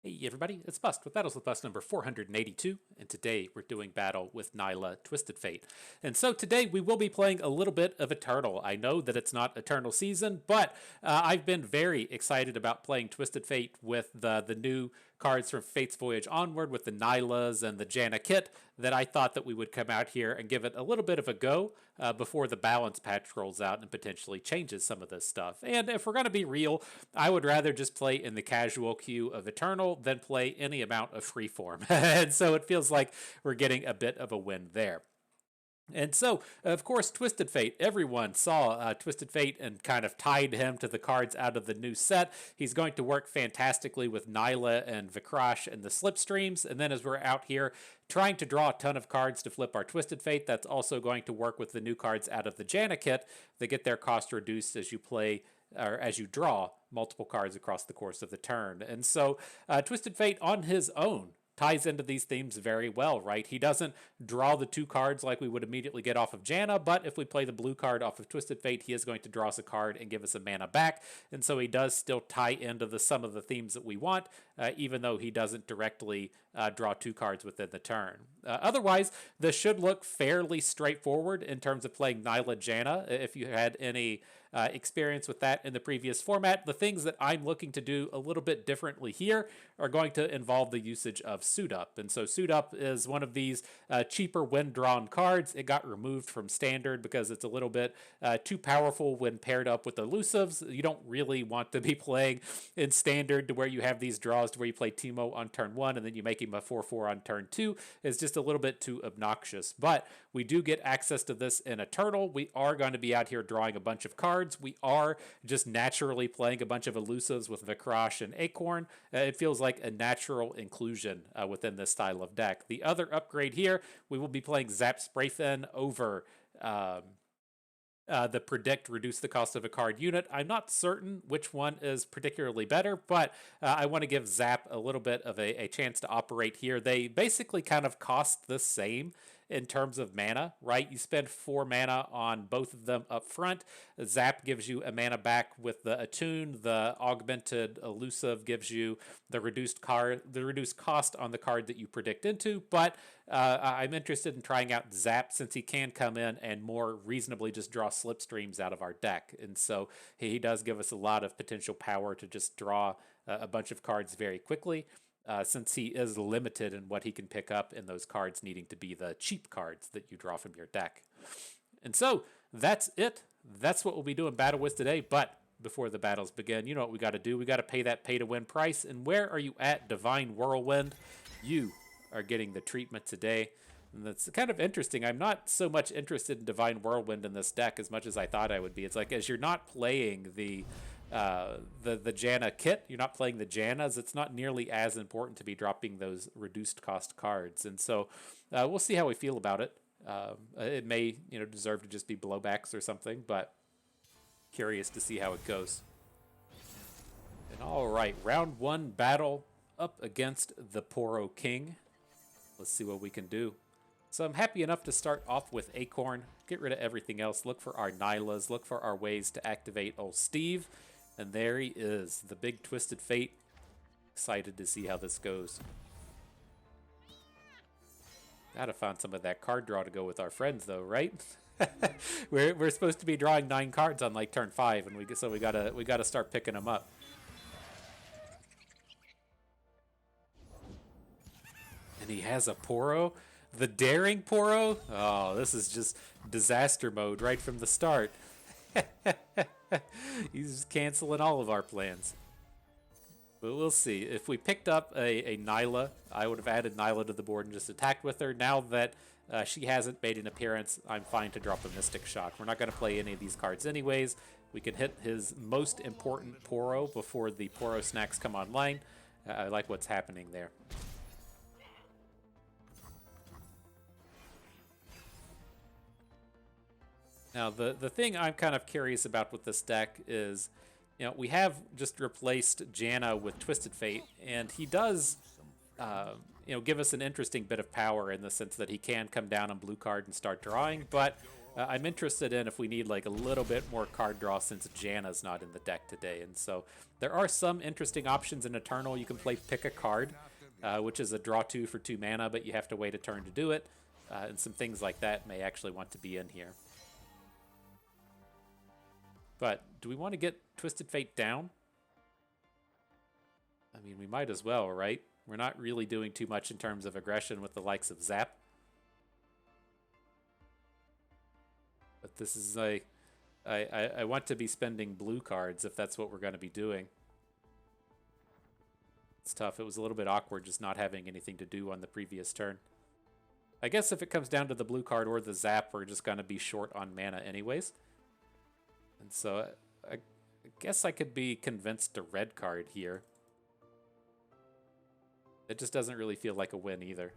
Hey everybody, it's Bust with Battles with Bust number 482, and today we're doing battle with Nilah Twisted Fate. And so today we will be playing a little bit of Eternal. I know that it's not Eternal Season, but I've been very excited about playing Twisted Fate with the new cards from Fate's Voyage Onward with the Nilahs and the Janna kit, that I thought that we would come out here and give it a little bit of a go before the balance patch rolls out and potentially changes some of this stuff. And if we're going to be real, I would rather just play in the casual queue of Eternal than play any amount of freeform. And so it feels like we're getting a bit of a win there. And so, of course, Twisted Fate. Everyone saw Twisted Fate and kind of tied him to the cards out of the new set. He's going to work fantastically with Nilah and Vikrash and the Slipstreams. And then as we're out here trying to draw a ton of cards to flip our Twisted Fate, that's also going to work with the new cards out of the Janna kit. They get their cost reduced as you play or as you draw multiple cards across the course of the turn. And so Twisted Fate on his own ties into these themes very well, right? He doesn't draw the two cards like we would immediately get off of Janna, but if we play the blue card off of Twisted Fate, he is going to draw us a card and give us a mana back, and so he does still tie into some of the themes that we want, even though he doesn't directly draw two cards within the turn. Otherwise, this should look fairly straightforward in terms of playing Nilah Janna. If you had any experience with that in the previous format, the things that I'm looking to do a little bit differently here are going to involve the usage of Suit Up. And so Suit Up is one of these cheaper when drawn cards. It got removed from Standard because it's a little bit too powerful when paired up with elusives. You don't really want to be playing in Standard to where you have these draws to where you play Teemo on turn 1 and then you make him a 4/4 on turn 2. It's just a little bit too obnoxious. But we do get access to this in Eternal. We are going to be out here drawing a bunch of cards. We are just naturally playing a bunch of elusives with Vikrash and Acorn. It feels like a natural inclusion within this style of deck. The other upgrade here, we will be playing Zap Sprayfin over the Predict, reduce the cost of a card unit. I'm not certain which one is particularly better, but I want to give Zap a little bit of a chance to operate here. They basically kind of cost the same in terms of mana, right? You spend 4 mana on both of them up front. Zap gives you a mana back with the Attune. The Augmented Elusive gives you the reduced cost on the card that you predict into. But I'm interested in trying out Zap since he can come in and more reasonably just draw Slipstreams out of our deck. And so he does give us a lot of potential power to just draw a bunch of cards very quickly. Since he is limited in what he can pick up in those cards needing to be the cheap cards that you draw from your deck. And so that's it. That's what we'll be doing battle with today. But before the battles begin, you know what we got to do. We got to pay that pay-to-win price. And where are you at, Divine Whirlwind? You are getting the treatment today. And that's kind of interesting. I'm not so much interested in Divine Whirlwind in this deck as much as I thought I would be. It's like as you're not playing the Janna kit, you're not playing the Jannas, it's not nearly as important to be dropping those reduced cost cards. And so we'll see how we feel about it. It may deserve to just be blowbacks or something, but curious to see how it goes. And all right, round 1 battle up against the Poro King. Let's see what we can do. So I'm happy enough to start off with Acorn, get rid of everything else, look for our Nilahs, look for our ways to activate old Steve. And there he is, the big Twisted Fate. Excited to see how this goes. Gotta find some of that card draw to go with our friends, though, right? we're supposed to be drawing 9 cards on like turn 5, and we gotta start picking them up. And he has a Poro, the daring Poro. Oh, this is just disaster mode right from the start. He's canceling all of our plans. But we'll see. If we picked up a Nilah, I would have added Nilah to the board and just attacked with her. Now that she hasn't made an appearance, I'm fine to drop a Mystic Shock. We're not going to play any of these cards anyways. We can hit his most important Poro before the Poro snacks come online. I like what's happening there. Now, the thing I'm kind of curious about with this deck is, we have just replaced Janna with Twisted Fate, and he does, give us an interesting bit of power in the sense that he can come down on blue card and start drawing, but I'm interested in if we need like a little bit more card draw since Janna's not in the deck today. And so there are some interesting options in Eternal. You can play Pick a Card, which is a draw 2 for 2 mana, but you have to wait a turn to do it. And some things like that may actually want to be in here. But do we want to get Twisted Fate down? I mean, we might as well, right? We're not really doing too much in terms of aggression with the likes of Zap. But this is like, I want to be spending blue cards if that's what we're going to be doing. It's tough. It was a little bit awkward just not having anything to do on the previous turn. I guess if it comes down to the blue card or the Zap, we're just going to be short on mana anyways. And so I guess I could be convinced to red card here. It just doesn't really feel like a win either.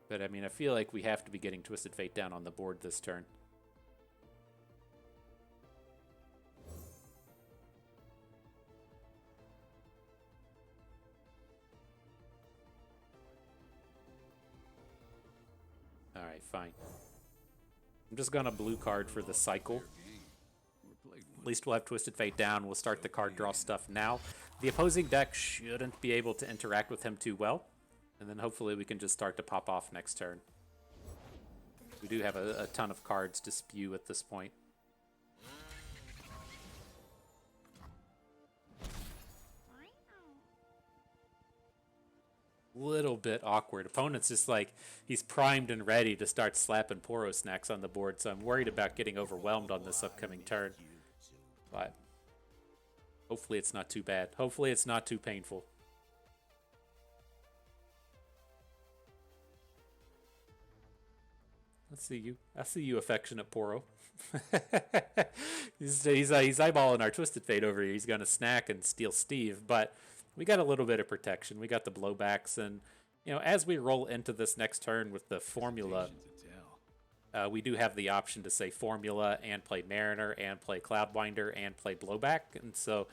But I mean, I feel like we have to be getting Twisted Fate down on the board this turn. Alright, fine. I'm just gonna blue card for the cycle. At least we'll have Twisted Fate down. We'll start the card draw stuff now. The opposing deck shouldn't be able to interact with him too well. And then hopefully we can just start to pop off next turn. We do have a ton of cards to spew at this point. Little bit awkward. Opponent's just like, he's primed and ready to start slapping Poro snacks on the board, so I'm worried about getting overwhelmed on this upcoming turn. But hopefully it's not too bad. Hopefully it's not too painful. I see you, affectionate Poro. he's eyeballing our Twisted Fate over here. He's going to snack and steal Steve, but we got a little bit of protection. We got the blowbacks, and you know, as we roll into this next turn with the formula, we do have the option to say formula and play Mariner and play Cloudwinder and play blowback. And so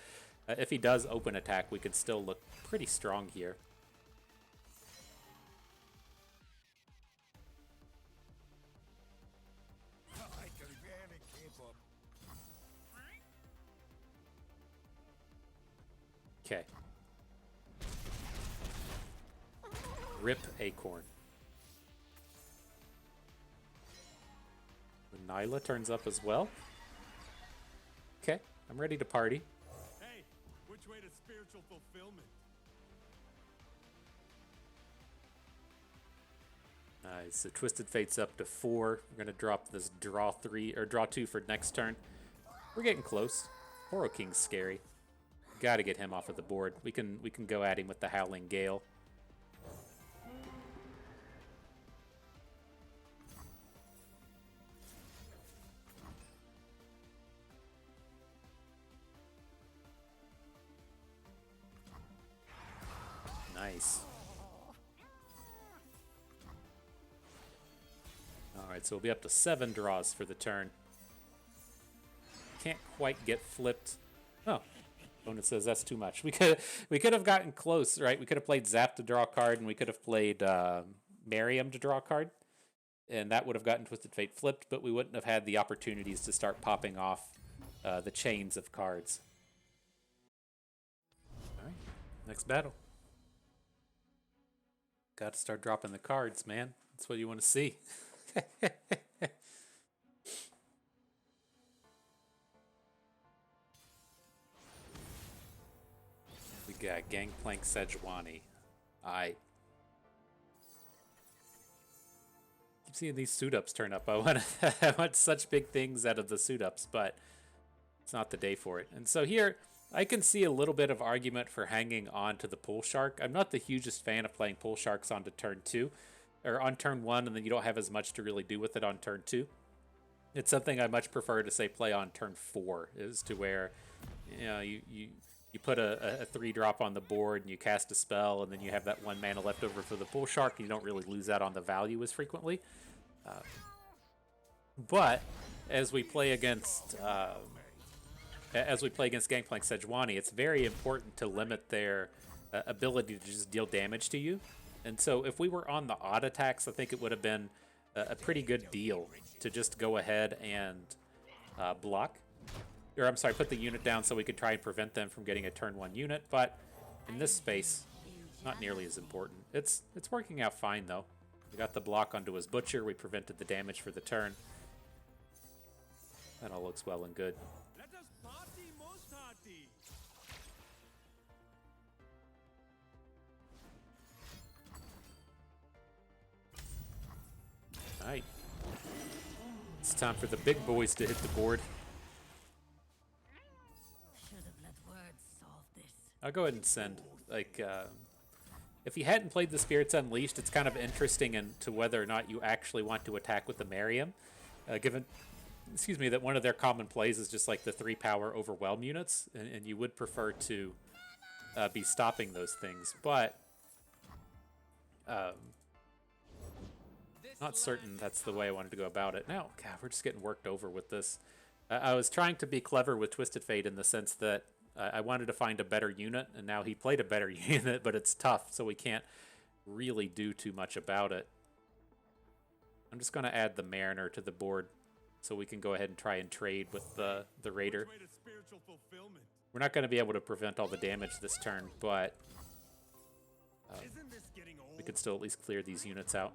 if he does open attack, we could still look pretty strong here. Okay. Rip Acorn. Nilah turns up as well. Okay, I'm ready to party. Hey, which way to spiritual fulfillment? Nice. So Twisted Fate's up to 4. We're gonna drop this draw 3 or draw 2 for next turn. We're getting close. Poro King's scary. Got to get him off of the board. We can go at him with the Howling Gale. Nice. Alright, so we'll be up to 7 draws for the turn. Can't quite get flipped. Oh, opponent says that's too much. We could have gotten close, right? We could have played Zap to draw a card, and we could have played Miriam to draw a card. And that would have gotten Twisted Fate flipped, but we wouldn't have had the opportunities to start popping off the chains of cards. Alright, next battle. Got to start dropping the cards, man. That's what you want to see. We got Gangplank Sejuani. I keep seeing these suit-ups turn up. I want such big things out of the suit-ups, but it's not the day for it. And so here, I can see a little bit of argument for hanging on to the Pool Shark. I'm not the hugest fan of playing Pool Sharks onto turn 2, or on turn 1, and then you don't have as much to really do with it on turn 2. It's something I much prefer to, say, play on turn 4, is to where, you know, you put a 3-drop on the board and you cast a spell, and then you have that 1 mana left over for the Pool Shark, and you don't really lose out on the value as frequently. But as we play against Gangplank Sejuani, it's very important to limit their ability to just deal damage to you. And so if we were on the odd attacks, I think it would have been a pretty good deal to just go ahead and block. Or I'm sorry, put the unit down so we could try and prevent them from getting a turn 1 unit. But in this space, not nearly as important. It's working out fine, though. We got the block onto his Butcher. We prevented the damage for the turn. That all looks well and good. Let us party most hearty. All right. It's time for the big boys to hit the board. Should have let words solve this. I'll go ahead and send, like, if you hadn't played the Spirits Unleashed, it's kind of interesting into whether or not you actually want to attack with the Merriam, given, excuse me, that one of their common plays is just like the 3-power overwhelm units, and you would prefer to be stopping those things, but not certain that's the way I wanted to go about it. Now, God, we're just getting worked over with this. I was trying to be clever with Twisted Fate in the sense that I wanted to find a better unit, and now he played a better unit, but it's tough, so we can't really do too much about it. I'm just going to add the Mariner to the board so we can go ahead and try and trade with the Raider. Which way to spiritual fulfillment? We're not going to be able to prevent all the damage this turn, but Isn't this getting old? we could still at least clear these units out.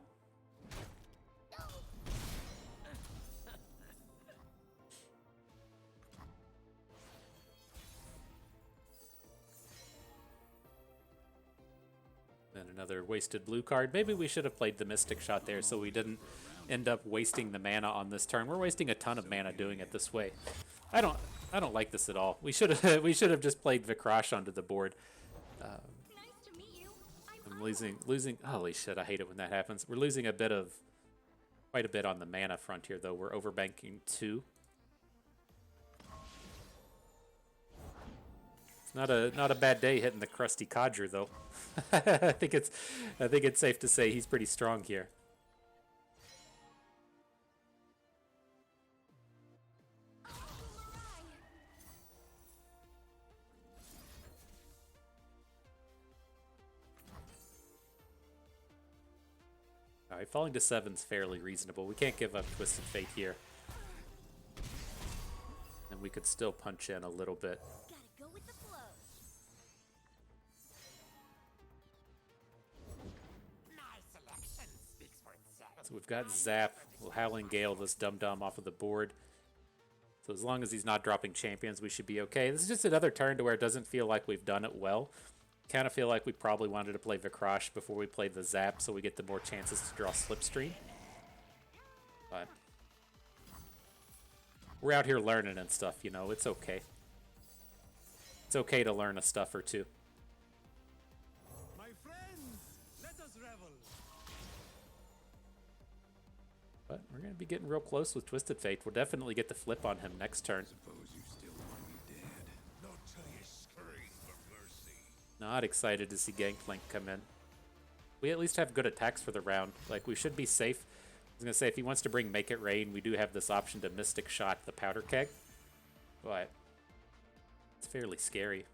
Then another wasted blue card. Maybe we should have played the Mystic Shot there so we didn't end up wasting the mana on this turn. We're wasting a ton of mana doing it this way. I don't like this at all. We should have just played Vikrash onto the board. Nice to meet you. I'm losing. Holy shit! I hate it when that happens. We're losing quite a bit on the mana front here, though. We're overbanking 2. It's not a bad day hitting the crusty Codger, though. I think it's safe to say he's pretty strong here. Alright, falling to 7's fairly reasonable. We can't give up Twisted Fate here. And we could still punch in a little bit. Gotta go with the flow. My selection speaks for itself. So we've got Zap. We'll Howling Gale this dum-dum off of the board. So as long as he's not dropping champions, we should be okay. This is just another turn to where it doesn't feel like we've done it well. Kind of feel like we probably wanted to play Vikrash before we play the Zap so we get the more chances to draw Slipstream. But we're out here learning and stuff, you know, it's okay. It's okay to learn a stuff or two. My friends, let us revel. But we're going to be getting real close with Twisted Fate. We'll definitely get the flip on him next turn. Suppose you still want me dead. Not till you scream for mercy. Not excited to see Gangplank come in. We at least have good attacks for the round. Like, we should be safe. I was going to say, if he wants to bring Make It Rain, we do have this option to Mystic Shot the Powder Keg. But it's fairly scary.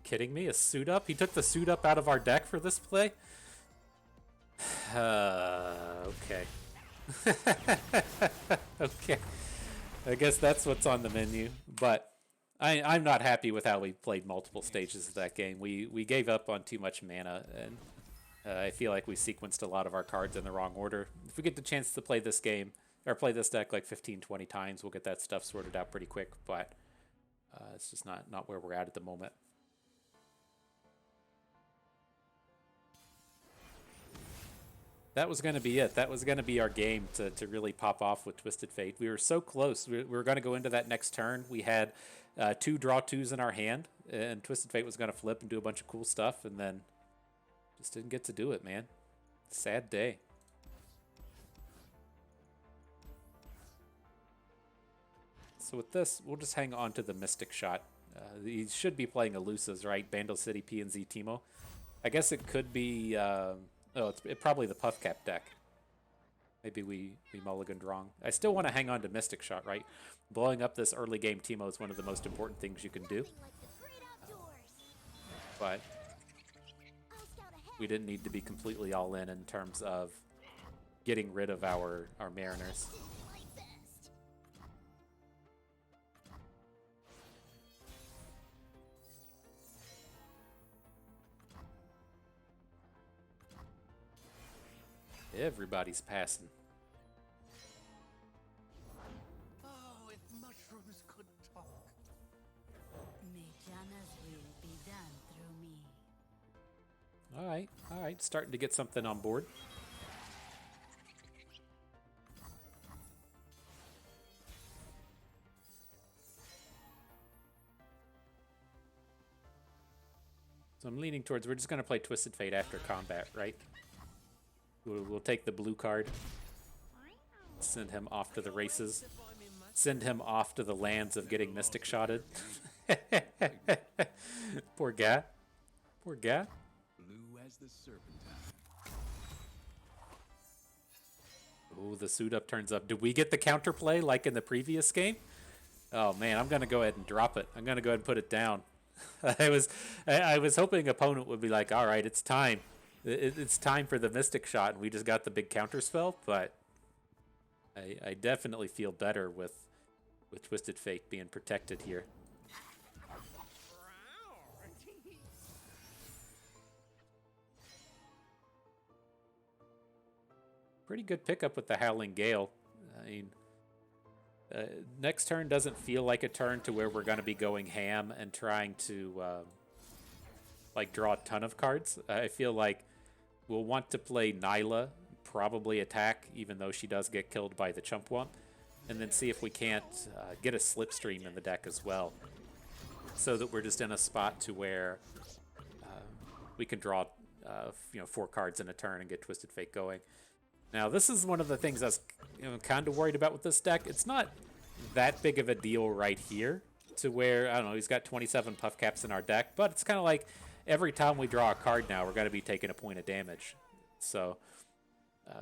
Kidding me? A Suit Up? He took the Suit Up out of our deck for this play? Okay. Okay. I guess that's what's on the menu. But I'm not happy with how we played multiple stages of that game. We gave up on too much mana, and I feel like we sequenced a lot of our cards in the wrong order. If we get the chance to play this game, or play this deck like 15, 20 times, we'll get that stuff sorted out pretty quick, but it's just not where we're at the moment. That was going to be it. That was going to be our game to really pop off with Twisted Fate. We were so close. We were going to go into that next turn. We had 2 draw 2s in our hand, and Twisted Fate was going to flip and do a bunch of cool stuff, and then just didn't get to do it, man. Sad day. So with this, we'll just hang on to the Mystic Shot. He should be playing Elusives, right? Bandle City, PNZ, Teemo. I guess it could be... it's probably the Puffcap deck. Maybe we mulliganed wrong. I still want to hang on to Mystic Shot, right? Blowing up this early game Teemo is one of the most important things you can do. Nothing like the great outdoors. but I'll scout ahead. we didn't need to be completely all in terms of getting rid of our Mariners. My best. Everybody's passing. Oh, if mushrooms could talk. May Jana's will be done through me. All right, starting to get something on board. So I'm leaning towards, we're just going to play Twisted Fate after combat, right? We'll take the blue card, send him off to the races, send him off to the lands of getting Mystic Shotted. Poor guy. Poor guy. Blue as the serpentine. Oh, the suit up turns up. Did we get the counterplay like in the previous game? Oh man, I'm gonna go ahead and drop it. I'm gonna go ahead and put it down. I was hoping opponent would be like, all right, it's time. It's time for the Mystic Shot, and we just got the big counter spell. But I definitely feel better with Twisted Fate being protected here. Pretty good pickup with the Howling Gale. I mean, next turn doesn't feel like a turn to where we're going to be going ham and trying to like draw a ton of cards. I feel like we'll want to play Nilah, probably attack, even though she does get killed by the Chumpwump, and then see if we can't get a Slipstream in the deck as well, so that we're just in a spot to where we can draw 4 cards in a turn and get Twisted Fate going. Now, this is one of the things I was kind of worried about with this deck. It's not that big of a deal right here to where, I don't know, he's got 27 Puffcaps in our deck, but it's kind of like every time we draw a card now, we're going to be taking a point of damage. So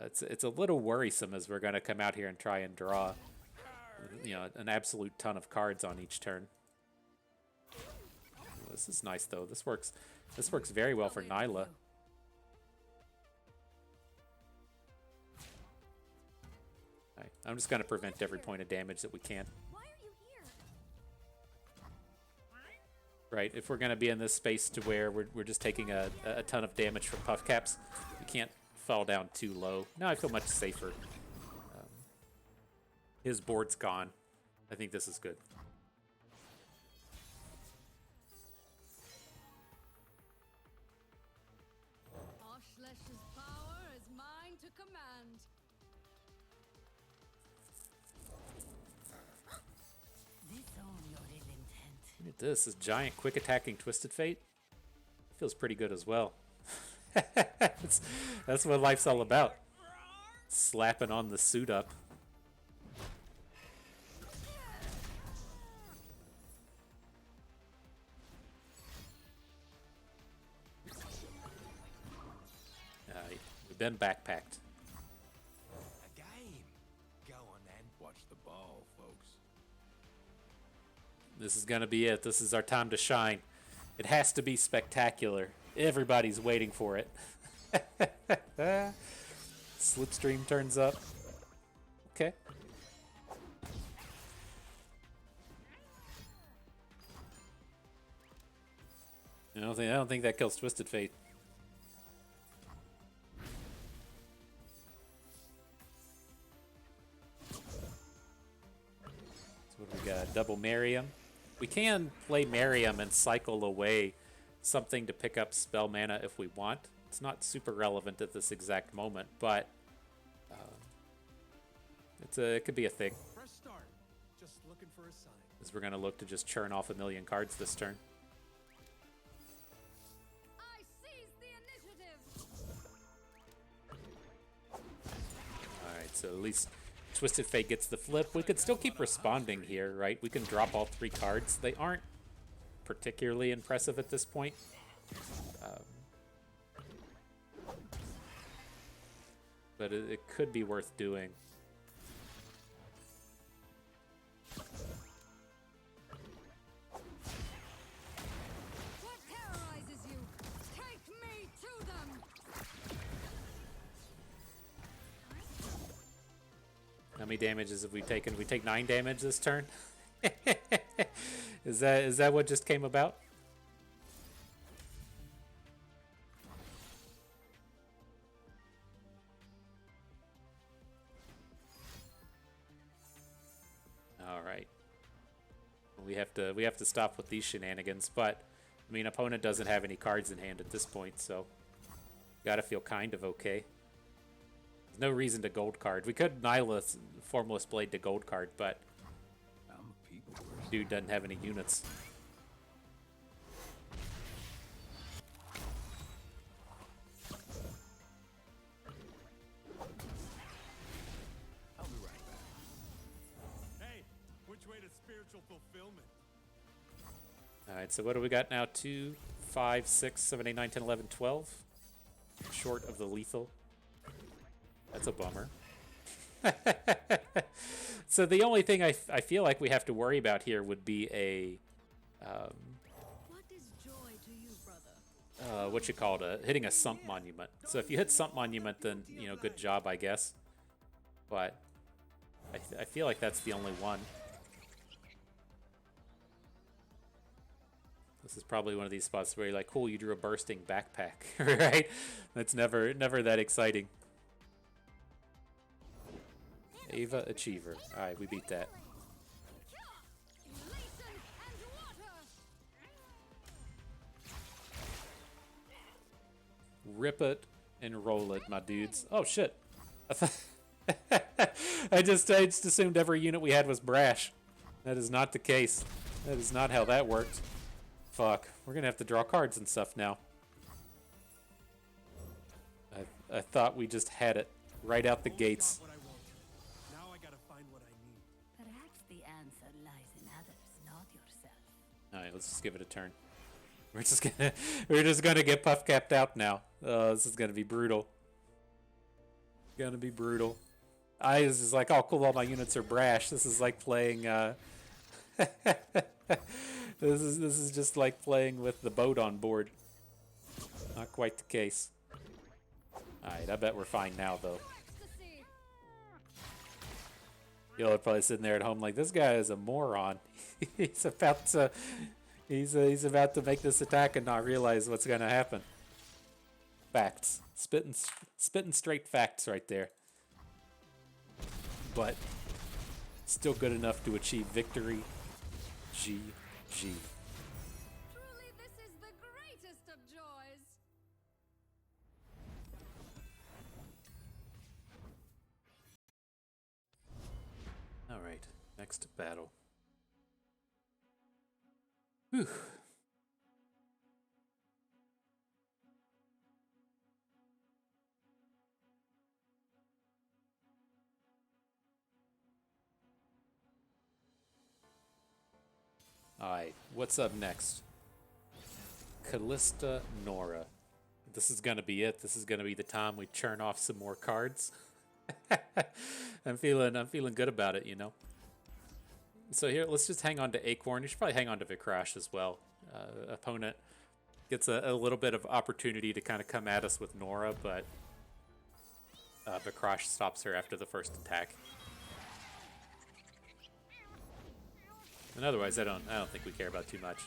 it's a little worrisome as we're going to come out here and try and draw an absolute ton of cards on each turn. This is nice, though. This works very well for Nilah. Right, I'm just going to prevent every point of damage that we can. Why are you here? Right, if we're going to be in this space to where we're just taking a ton of damage from Puffcaps, we can't fall down too low. Now I feel much safer. His board's gone. I think this is good. Oshlesh's power is mine to command. Disown your ill intent. Look at this giant quick attacking Twisted Fate. Feels pretty good as well. That's what life's all about. Slapping on the suit up. We've been backpacked. A game. Go on then. Watch the ball, folks. This is gonna be it. This is our time to shine. It has to be spectacular. Everybody's waiting for it. Slipstream turns up. Okay. I don't think that kills Twisted Fate. So what do we got? Double Miriam. We can play Miriam and cycle away something to pick up spell mana if we want. It's not super relevant at this exact moment, but it could be a thing. Fresh start. Just looking for a sign. As we're gonna look to just churn off 1,000,000 cards this turn. I seize the initiative. Alright, so at least Twisted Fate gets the flip. We could still keep responding here, right? We can drop all 3 cards. They aren't particularly impressive at this point. But it could be worth doing. What terrorizes you? many damages have we taken? We take 9 damage this turn? Is that what just came about? All right. We have to stop with these shenanigans, but I mean, opponent doesn't have any cards in hand at this point, so gotta feel kind of okay. There's no reason to gold card. We could Nilah Formless Blade to gold card, but dude doesn't have any units. I'll be right back. Hey, which way to spiritual fulfillment? Alright, so what do we got now? 2, 5, 6, 7, 8, 9, 10, 11, 12. Short of the lethal. That's a bummer. So the only thing I feel like we have to worry about here would be a... What is joy to you, brother? what you call it, hitting a Sump Monument. So if you hit Sump Monument, then, you know, good job, I guess. But I feel like that's the only one. This is probably one of these spots where you're like, cool, you drew a bursting backpack, right? That's never that exciting. Ava Achiever. Alright, we beat that. Rip it and roll it, my dudes. Oh shit. I just assumed every unit we had was brash. That is not the case. That is not how that worked. Fuck. We're gonna have to draw cards and stuff now. I thought we just had it right out the gates. Now I gotta find what I need. Perhaps the answer lies in others, not yourself. Alright, let's just give it a turn. We're just gonna get Puffcapped out now. This is gonna be brutal. Gonna be brutal. I was just like, oh cool, all my units are brash. This is like playing this is just like playing with the boat on board. Not quite the case. Alright, I bet we're fine now though. You're probably sitting there at home like, this guy is a moron. He's about to about to make this attack and not realize what's gonna happen. Facts. Spitting straight facts right there. But still good enough to achieve victory. GG. Truly, this is the greatest of joys. Alright, next battle. Whew. Alright, what's up next? Kalista Norra. This is gonna be it. This is gonna be the time we churn off some more cards. I'm feeling good about it, you know. So here, let's just hang on to Acorn. You should probably hang on to Vikrash as well. Opponent gets a little bit of opportunity to kind of come at us with Norra, but Vikrash stops her after the first attack. And otherwise, I don't think we care about too much.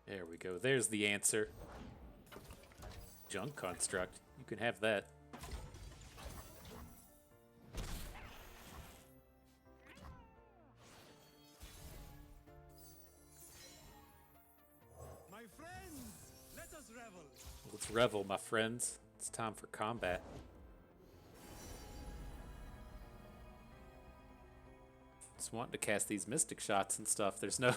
There we go. There's the answer. Junk construct. You can have that. My friends, let us revel. Let's revel, my friends. It's time for combat. Just wanting to cast these mystic shots and stuff. There's no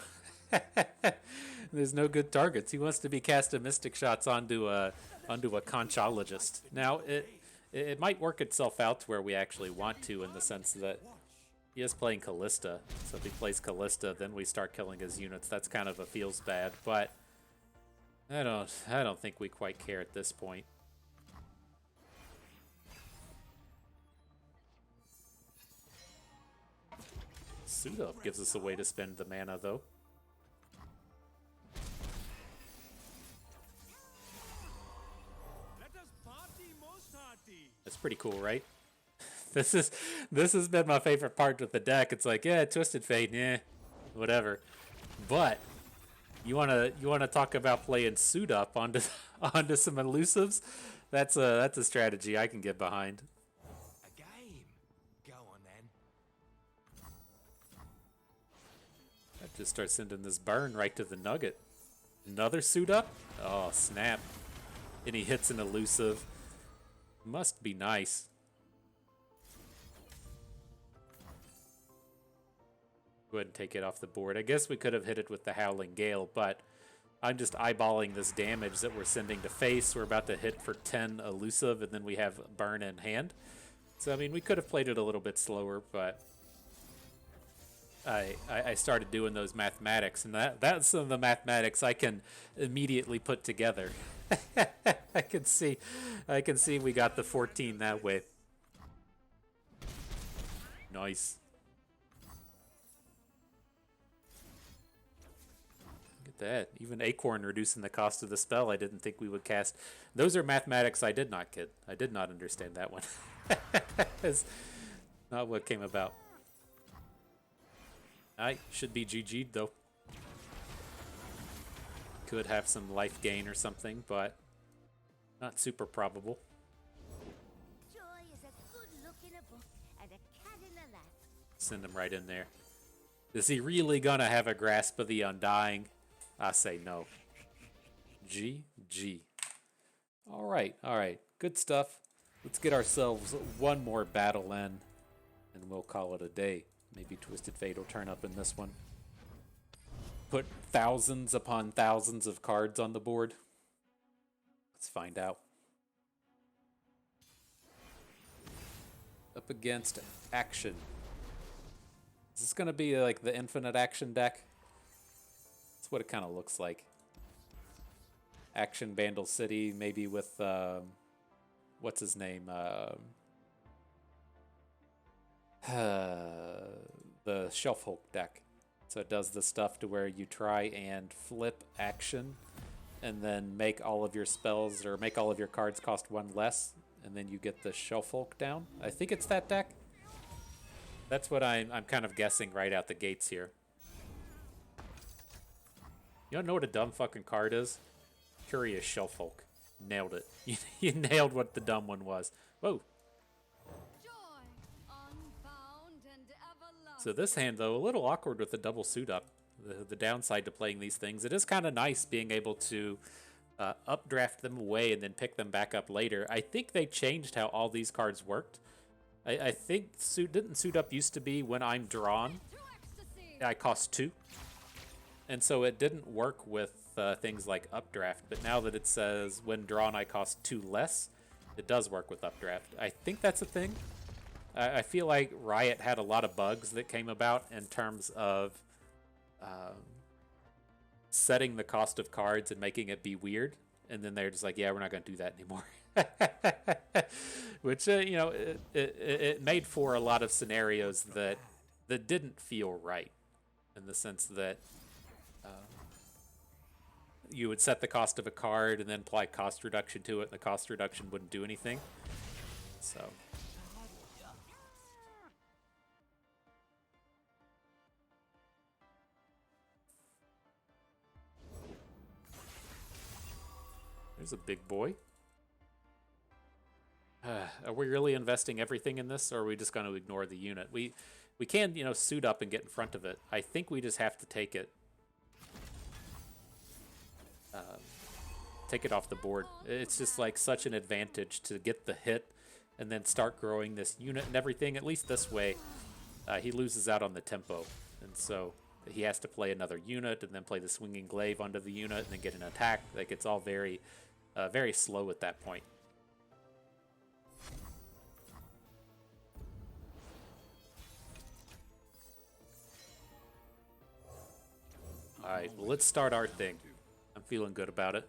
there's no good targets. He wants to be casting mystic shots onto a conchologist. Now it might work itself out to where we actually want to, in the sense that he is playing Kalista. So if he plays Kalista, then we start killing his units. That's kind of a feels bad, but I don't think we quite care at this point. Suit Up gives us a way to spend the mana, though. That's pretty cool, right? This has been my favorite part with the deck. It's like, yeah, Twisted Fate, yeah, whatever. But you wanna talk about playing suit up onto onto some elusives? That's a strategy I can get behind. A game. Go on then. I just start sending this burn right to the nugget. Another suit up? Oh snap! And he hits an elusive. Must be nice. Go ahead and take it off the board. I guess we could have hit it with the Howling Gale, but I'm just eyeballing this damage that we're sending to face. We're about to hit for 10 elusive, and then we have burn in hand. So, I mean, we could have played it a little bit slower, but I started doing those mathematics, and that's some of the mathematics I can immediately put together. I can see we got the 14 that way. Nice. That even Acorn reducing the cost of the spell I didn't think we would cast. Those are mathematics I did not get. I did not understand that one. It's not what came about. I should be GG'd though. Could have some life gain or something, but not super probable. Joy is a good look in a book and a cat in a lap. Send him right in there. Is he really gonna have a grasp of the Undying? I say no. GG. All right. Good stuff. Let's get ourselves one more battle in, and we'll call it a day. Maybe Twisted Fate will turn up in this one. Put thousands upon thousands of cards on the board. Let's find out. Up against Akshan. Is this going to be like the infinite action deck? That's what it kind of looks like. Akshan Vandal City, maybe with what's his name? The Shellfolk deck. So it does the stuff to where you try and flip Akshan and then make all of your spells or make all of your cards cost one less, and then you get the Shellfolk down. I think it's that deck. That's what I'm kind of guessing right out the gates here. You don't know what a dumb fucking card is? Curious Shellfolk. Nailed it. You nailed what the dumb one was. Whoa. So this hand, though, a little awkward with the double suit up. The downside to playing these things, it is kind of nice being able to updraft them away and then pick them back up later. I think they changed how all these cards worked. I think didn't suit up used to be when I'm drawn, I cost 2. And so it didn't work with things like updraft. But now that it says when drawn I cost 2 less, it does work with updraft. I think that's a thing. I feel like Riot had a lot of bugs that came about in terms of setting the cost of cards and making it be weird. And then they're just like, yeah, we're not going to do that anymore. Which, you know, it made for a lot of scenarios that didn't feel right. In the sense that you would set the cost of a card and then apply cost reduction to it, and the cost reduction wouldn't do anything. So... There's a big boy. Are we really investing everything in this, or are we just going to ignore the unit? We can, you know, suit up and get in front of it. I think we just have to take it off the board. It's just like such an advantage to get the hit and then start growing this unit and everything. At least this way, he loses out on the tempo, and so he has to play another unit and then play the Swinging Glaive onto the unit and then get an attack. Like, it's all very slow at that point. Alright, well, let's start our thing. I'm feeling good about it.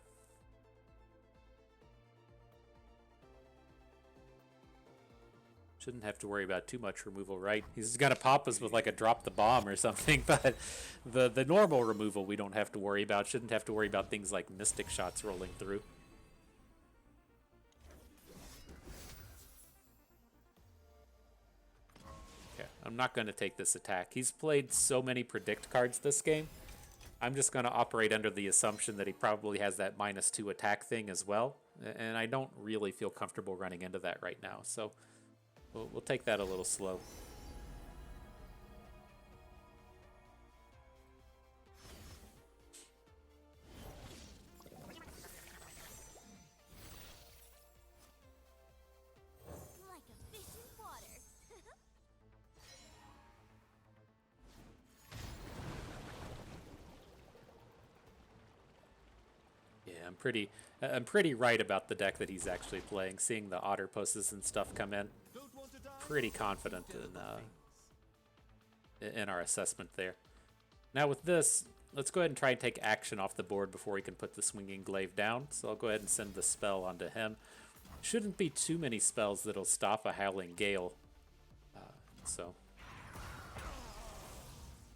Shouldn't have to worry about too much removal, right? He's gonna pop us with like a drop the bomb or something, but the normal removal we don't have to worry about. Shouldn't have to worry about things like Mystic Shots rolling through. I'm not going to take this attack. He's played so many predict cards this game. I'm just going to operate under the assumption that he probably has that -2 attack thing as well. And I don't really feel comfortable running into that right now. So we'll take that a little slow. Like a fish in water. Yeah, I'm pretty right about the deck that he's actually playing. Seeing the otter poses and stuff come in, pretty confident in our assessment there. Now with this, let's go ahead and try and take action off the board before he can put the Swinging Glaive down. So I'll go ahead and send the spell onto him. Shouldn't be too many spells that'll stop a Howling Gale. So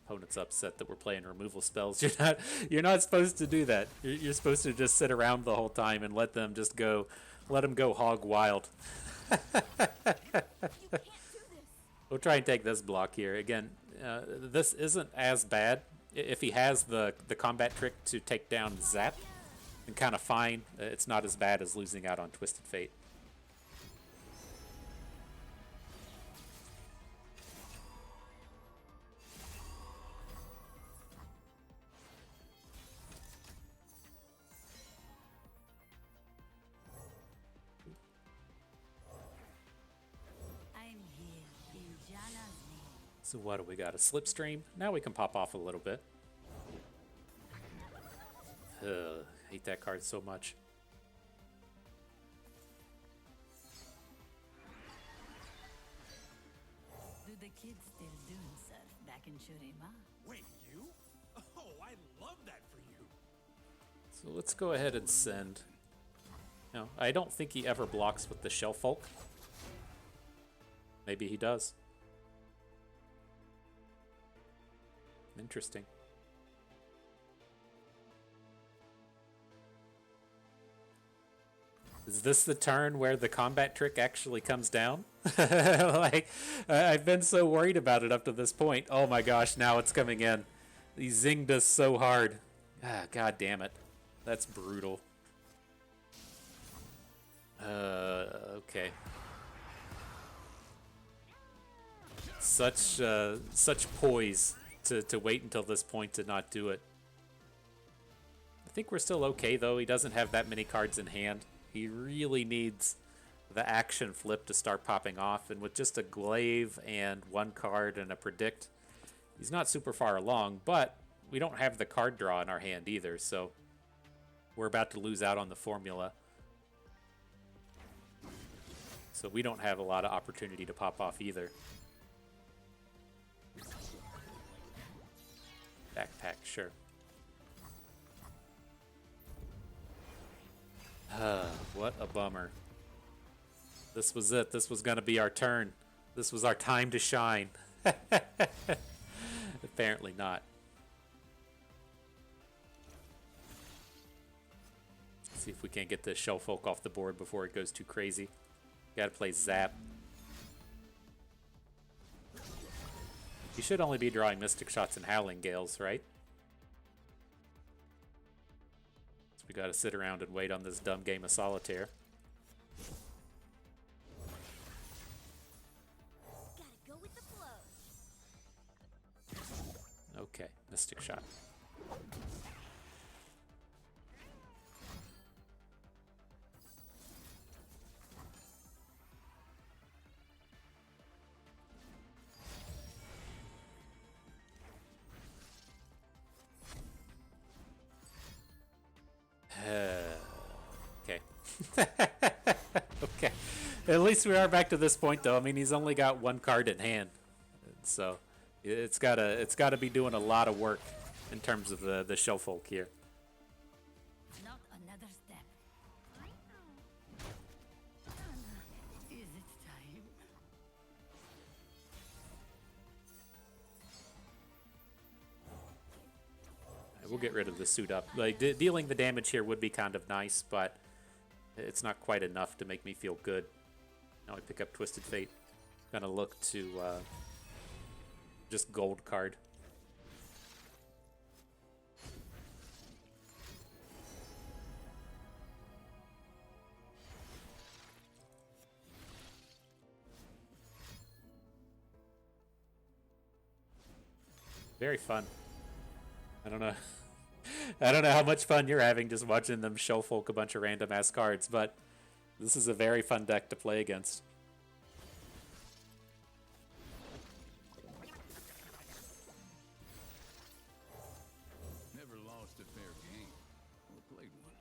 opponent's upset that we're playing removal spells. You're not supposed to do that. You're supposed to just sit around the whole time and let them go hog wild. We'll try and take this block here. Again, this isn't as bad. If he has the combat trick to take down Zap, then kind of fine. It's not as bad as losing out on Twisted Fate. I'm here in Jana's name. So what do we got? A Slipstream? Now we can pop off a little bit. Hate that card so much. Do the kids still doing surf back in Shurima? Wait, you? Oh, I love that for you. So let's go ahead and send. No, I don't think he ever blocks with the Shellfolk. Maybe he does. Interesting. Is this the turn where the combat trick actually comes down? Like, I've been so worried about it up to this point. Oh my gosh, now it's coming in. He zinged us so hard. Ah, god damn it. That's brutal. Okay. Such poise to wait until this point to not do it. I think we're still okay though. He doesn't have that many cards in hand. He really needs the action flip to start popping off, and with just a glaive and one card and a predict, he's not super far along, but we don't have the card draw in our hand either, so we're about to lose out on the formula. So we don't have a lot of opportunity to pop off either. Backpack, sure. What a bummer. This was it. This was going to be our turn. This was our time to shine. Apparently not. Let's see if we can't get this Shellfolk off the board before it goes too crazy. Gotta play Zap. You should only be drawing Mystic Shots and Howling Gales, right? So we gotta sit around and wait on this dumb game of Solitaire. Gotta go with the flow. Okay, Mystic Shot. Okay. Okay. At least we are back to this point, though. I mean, he's only got one card in hand, so it's gotta be doing a lot of work in terms of the Shellfolk here. Not another step. Is it time? We'll get rid of the suit up. Like dealing the damage here would be kind of nice, but it's not quite enough to make me feel good. Now I pick up Twisted Fate. Gonna look to just gold card. Very fun. I don't know. I don't know how much fun you're having just watching them Shellfolk a bunch of random ass cards, but this is a very fun deck to play against. Never lost a fair game. Or played one.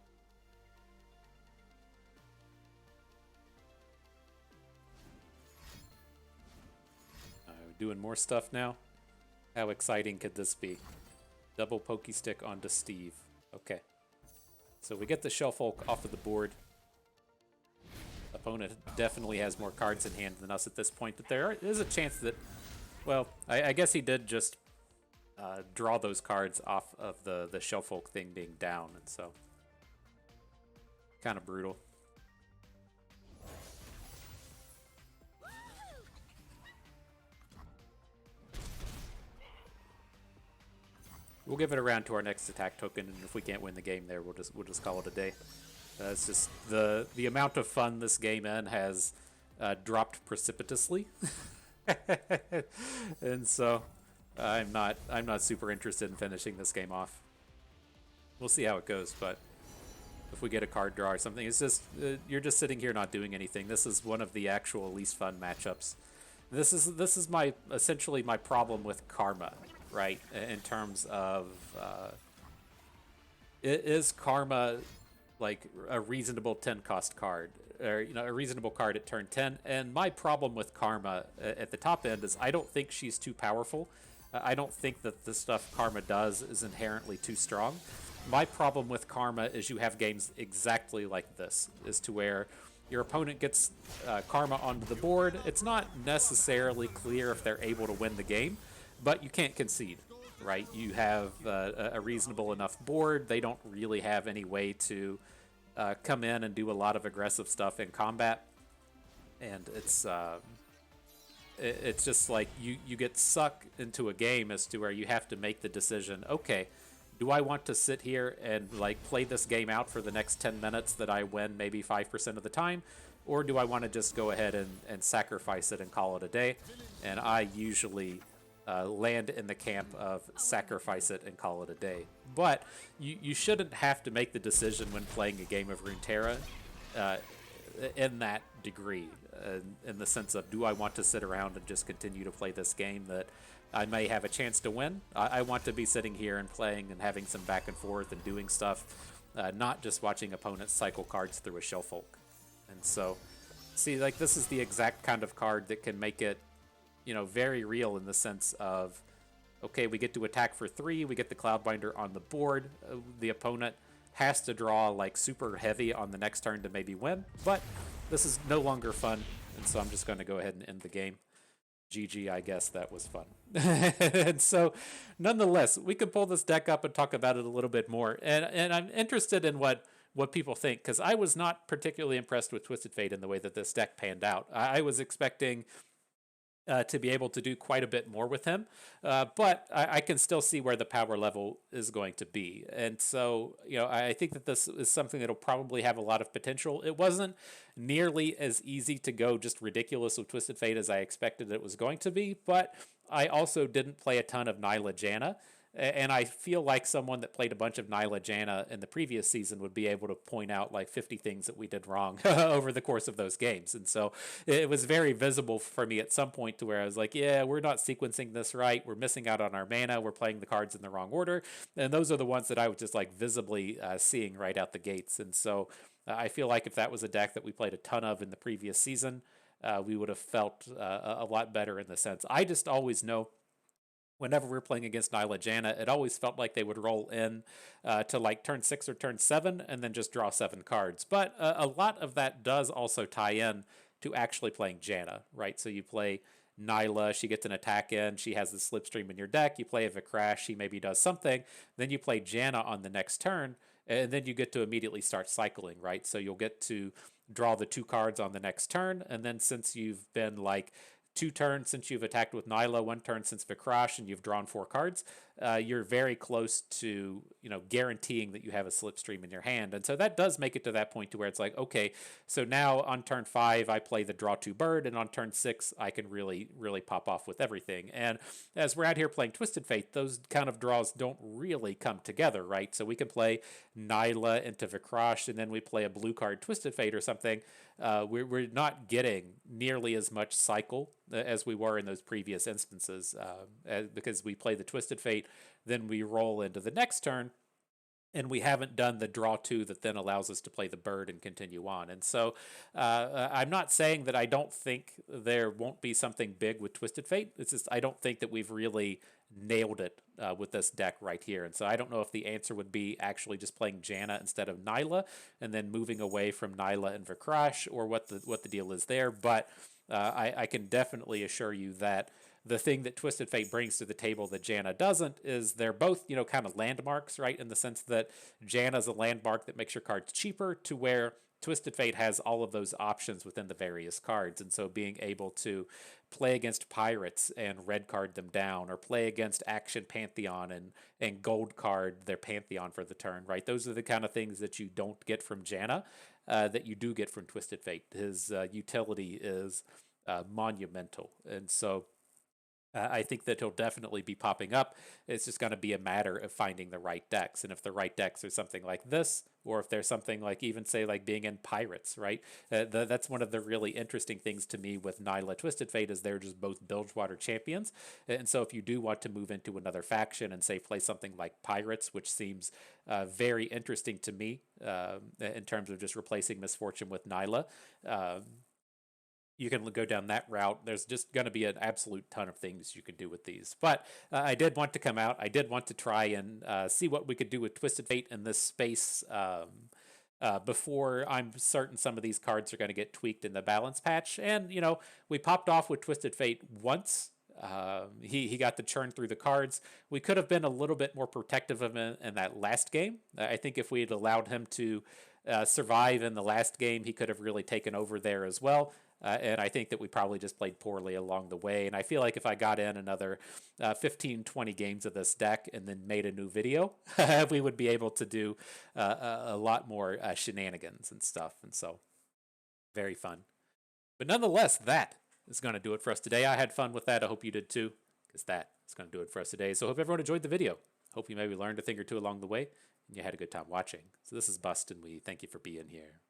Doing more stuff now. How exciting could this be? Double pokey stick onto Steve. Okay. So we get the Shellfolk off of the board. Opponent definitely has more cards in hand than us at this point, but there is a chance that, well, I guess he did just draw those cards off of the Shellfolk thing being down, and so kind of brutal. We'll give it around to our next attack token, and if we can't win the game there, we'll just call it a day. It's just the amount of fun this game in has dropped precipitously, and so I'm not super interested in finishing this game off. We'll see how it goes, but if we get a card draw or something, it's just you're just sitting here not doing anything. This is one of the actual least fun matchups. This is my essentially my problem with Karma. Right, in terms of is Karma like a reasonable 10 cost card, or a reasonable card at turn 10? And my problem with Karma at the top end is I don't think she's too powerful. I don't think that the stuff Karma does is inherently too strong. My problem with Karma is you have games exactly like this, is to where your opponent gets Karma onto the board. It's not necessarily clear if they're able to win the game, but you can't concede, right? You have a reasonable enough board. They don't really have any way to come in and do a lot of aggressive stuff in combat. And it's just like you get sucked into a game as to where you have to make the decision, okay, do I want to sit here and like play this game out for the next 10 minutes that I win maybe 5% of the time? Or do I want to just go ahead and sacrifice it and call it a day? And I usually land in the camp of sacrifice it and call it a day. But you shouldn't have to make the decision when playing a game of Runeterra in that degree, in the sense of, do I want to sit around and just continue to play this game that I may have a chance to win? I want to be sitting here and playing and having some back and forth and doing stuff, not just watching opponents cycle cards through a Shellfolk. And so, see, like, this is the exact kind of card that can make it very real, in the sense of, okay, we get to attack for 3, we get the Cloudbinder on the board, the opponent has to draw like super heavy on the next turn to maybe win, but this is no longer fun, and so I'm just going to go ahead and end the game. GG, I guess that was fun. And so, nonetheless, we could pull this deck up and talk about it a little bit more, and I'm interested in what people think, because I was not particularly impressed with Twisted Fate in the way that this deck panned out. I was expecting to be able to do quite a bit more with him, but I can still see where the power level is going to be. And so, I think that this is something that'll probably have a lot of potential. It wasn't nearly as easy to go just ridiculous with Twisted Fate as I expected it was going to be, but I also didn't play a ton of Nilah Janna. And I feel like someone that played a bunch of Nilah Janna in the previous season would be able to point out like 50 things that we did wrong over the course of those games. And so it was very visible for me at some point to where I was like, yeah, we're not sequencing this right. We're missing out on our mana. We're playing the cards in the wrong order. And those are the ones that I was just like visibly seeing right out the gates. And so I feel like if that was a deck that we played a ton of in the previous season, we would have felt a lot better in the sense. I just always know, whenever we're playing against Nilah Janna, it always felt like they would roll in to like turn 6 or turn 7 and then just draw 7 cards. But a lot of that does also tie in to actually playing Janna, right? So you play Nilah, she gets an attack in, she has the Slipstream in your deck, you play a Crash, she maybe does something, then you play Janna on the next turn, and then you get to immediately start cycling, right? So you'll get to draw the 2 cards on the next turn, and then since you've been like 2 turns since you've attacked with Nilah, 1 turn since Vikrash, and you've drawn 4 cards, you're very close to, guaranteeing that you have a Slipstream in your hand. And so that does make it to that point to where it's like, okay, so now on turn 5, I play the draw 2 bird, and on turn 6, I can really, really pop off with everything. And as we're out here playing Twisted Fate, those kind of draws don't really come together, right? So we can play Nilah into Vikrash, and then we play a blue card Twisted Fate or something. We're not getting nearly as much cycle as we were in those previous instances, because we play the Twisted Fate, then we roll into the next turn, and we haven't done the draw 2 that then allows us to play the bird and continue on. And so I'm not saying that I don't think there won't be something big with Twisted Fate. It's just I don't think that we've really nailed it with this deck right here. And so I don't know if the answer would be actually just playing Janna instead of Nilah and then moving away from Nilah and Vikrash, or what the deal is there. But I can definitely assure you that the thing that Twisted Fate brings to the table that Janna doesn't is they're both, kind of landmarks, right? In the sense that Janna's a landmark that makes your cards cheaper, to where Twisted Fate has all of those options within the various cards. And so being able to play against pirates and red card them down, or play against Action Pantheon and gold card their Pantheon for the turn, right? Those are the kind of things that you don't get from Janna, that you do get from Twisted Fate. His utility is monumental. And so I think that he'll definitely be popping up. It's just going to be a matter of finding the right decks. And if the right decks are something like this, or if there's something like, even say, like being in Pirates, right? That's one of the really interesting things to me with Nilah Twisted Fate, is they're just both Bilgewater champions. And so if you do want to move into another faction and say play something like Pirates, which seems very interesting to me in terms of just replacing Misfortune with Nilah, you can go down that route. There's just going to be an absolute ton of things you can do with these. But I did want to come out. I did want to try and see what we could do with Twisted Fate in this space before I'm certain some of these cards are going to get tweaked in the balance patch. And, we popped off with Twisted Fate once. He got to churn through the cards. We could have been a little bit more protective of him in that last game. I think if we had allowed him to survive in the last game, he could have really taken over there as well. And I think that we probably just played poorly along the way. And I feel like if I got in another 15, 20 games of this deck and then made a new video, we would be able to do a lot more shenanigans and stuff. And so, very fun. But nonetheless, that is going to do it for us today. I had fun with that. I hope you did too, because that is going to do it for us today. So I hope everyone enjoyed the video. Hope you maybe learned a thing or two along the way, and you had a good time watching. So this is Bust, and we thank you for being here.